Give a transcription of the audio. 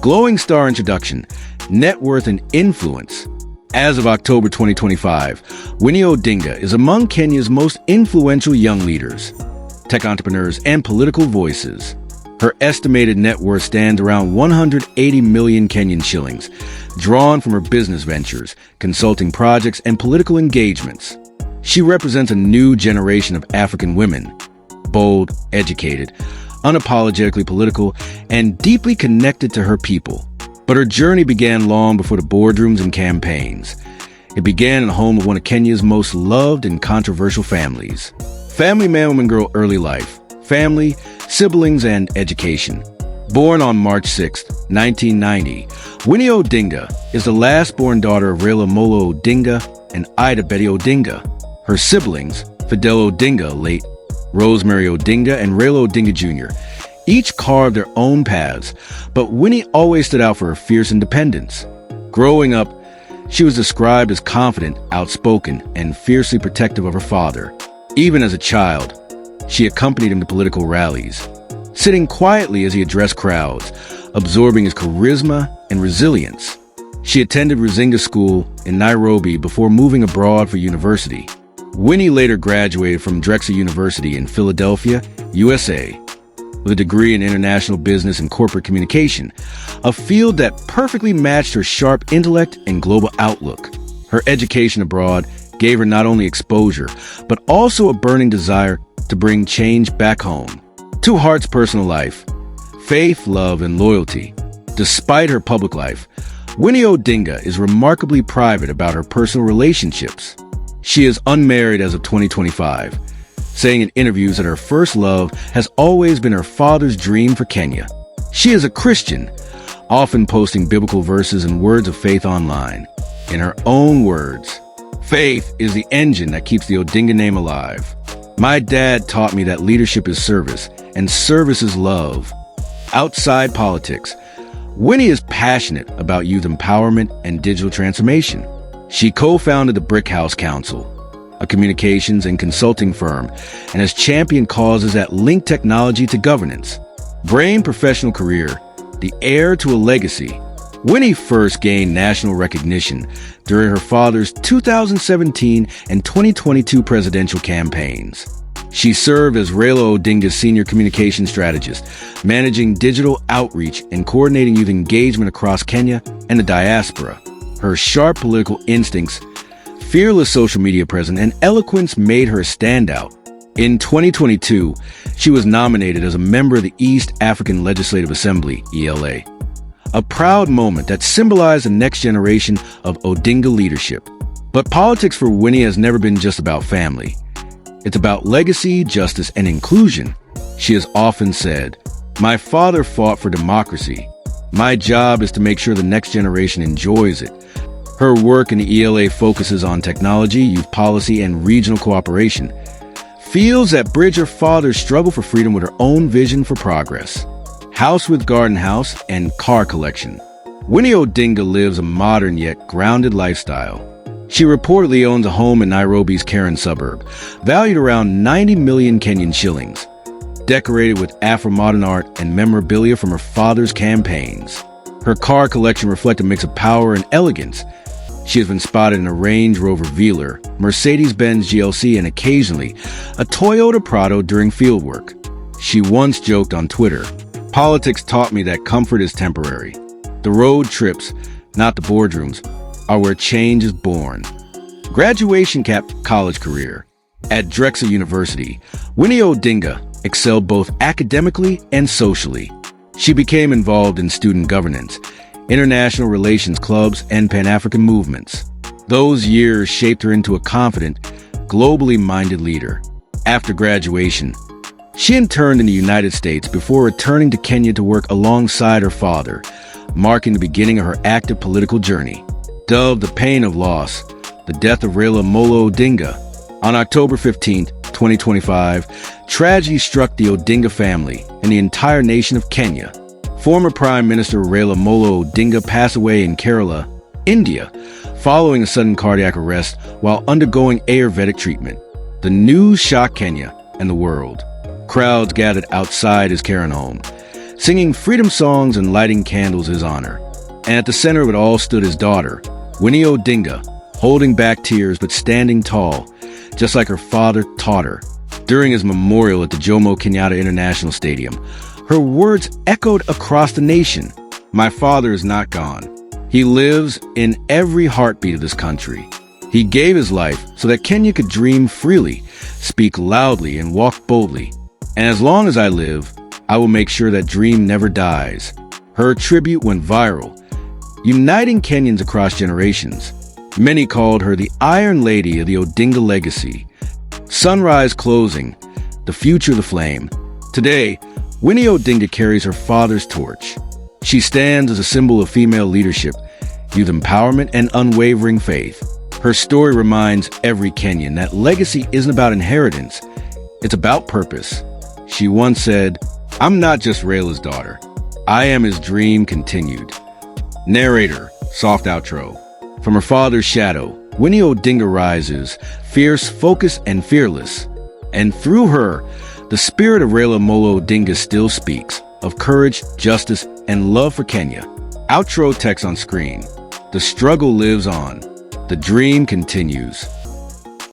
Glowing star introduction, net worth and influence. As of October 2025, Winnie Odinga is among Kenya's most influential young leaders, tech entrepreneurs, and political voices. Her estimated net worth stands around 180 million Kenyan shillings, drawn from her business ventures, consulting projects, and political engagements. She represents a new generation of African women, bold, educated, unapologetically political, and deeply connected to her people. But her journey began long before the boardrooms and campaigns. It began in the home of one of Kenya's most loved and controversial families. Family, man, woman, girl, early life. Family, siblings, and education. Born on March 6, 1990, Winnie Odinga is the last-born daughter of Raila Odinga and Ida Betty Odinga. Her siblings, Fidel Odinga, late Rosemary Odinga, and Raila Odinga Jr., each carved their own paths, but Winnie always stood out for her fierce independence. Growing up, she was described as confident, outspoken, and fiercely protective of her father. Even as a child, she accompanied him to political rallies, sitting quietly as he addressed crowds, absorbing his charisma and resilience. She attended Ruzinga School in Nairobi before moving abroad for university. Winnie later graduated from Drexel University in Philadelphia, USA, with a degree in international business and corporate communication, a field that perfectly matched her sharp intellect and global outlook. Her education abroad gave her not only exposure, but also a burning desire to bring change back home. To Hart's personal life, faith, love, and loyalty. Despite her public life, Winnie Odinga is remarkably private about her personal relationships. She is unmarried as of 2025, saying in interviews that her first love has always been her father's dream for Kenya. She is a Christian, often posting biblical verses and words of faith online. In her own words, "Faith is the engine that keeps the Odinga name alive. My dad taught me that leadership is service, and service is love." Outside politics, Winnie is passionate about youth empowerment and digital transformation. She co-founded the Brick House Council, a communications and consulting firm, and has championed causes that link technology to governance. Brain professional career, the heir to a legacy. Winnie first gained national recognition during her father's 2017 and 2022 presidential campaigns. She served as Raila Odinga's senior communication strategist, managing digital outreach and coordinating youth engagement across Kenya and the diaspora. Her sharp political instincts, fearless social media presence, and eloquence made her a standout. In 2022, she was nominated as a member of the East African Legislative Assembly, ELA, a proud moment that symbolized the next generation of Odinga leadership. But politics for Winnie has never been just about family. It's about legacy, justice, and inclusion. She has often said, "My father fought for democracy. My job is to make sure the next generation enjoys it." Her work in the ELA focuses on technology, youth policy, and regional cooperation. Fields that bridge her father's struggle for freedom with her own vision for progress. House with garden house and car collection. Winnie Odinga lives a modern yet grounded lifestyle. She reportedly owns a home in Nairobi's Karen suburb, valued around 90 million Kenyan shillings, decorated with Afro-modern art and memorabilia from her father's campaigns. Her car collection reflects a mix of power and elegance. She has been spotted in a Range Rover Velar, Mercedes-Benz GLC, and occasionally a Toyota Prado during fieldwork. She once joked on Twitter, "Politics taught me that comfort is temporary. The road trips, not the boardrooms, are where change is born." Graduation cap college career. At Drexel University, Winnie Odinga excelled both academically and socially. She became involved in student governance, international relations clubs, and Pan-African movements. Those years shaped her into a confident, globally minded leader. After graduation, she interned in the United States before returning to Kenya to work alongside her father, marking the beginning of her active political journey. Dubbed the pain of loss, the death of Raila Odinga. On October 15, 2025, tragedy struck the Odinga family and the entire nation of Kenya. Former Prime Minister Raila Odinga passed away in Kerala, India, following a sudden cardiac arrest while undergoing Ayurvedic treatment. The news shocked Kenya and the world. Crowds gathered outside his Karen home, singing freedom songs and lighting candles in his honor. And at the center of it all stood his daughter, Winnie Odinga, holding back tears but standing tall, just like her father taught her. During his memorial at the Jomo Kenyatta International Stadium, her words echoed across the nation. My father is not gone. He lives in every heartbeat of this country. He gave his life so that Kenya could dream freely, speak loudly, and walk boldly. And as long as I live, I will make sure that dream never dies. Her tribute went viral, uniting Kenyans across generations. Many called her the Iron Lady of the Odinga legacy. Sunrise closing, the future of the flame. Today, Winnie Odinga carries her father's torch. She stands as a symbol of female leadership, youth empowerment, and unwavering faith. Her story reminds every Kenyan that legacy isn't about inheritance, it's about purpose. She once said, "I'm not just Raila's daughter. I am his dream continued." Narrator, soft outro. From her father's shadow, Winnie Odinga rises, fierce, focused, and fearless. And through her, the spirit of Raila Molo Odinga still speaks, of courage, justice, and love for Kenya. Outro text on screen. The struggle lives on. The dream continues.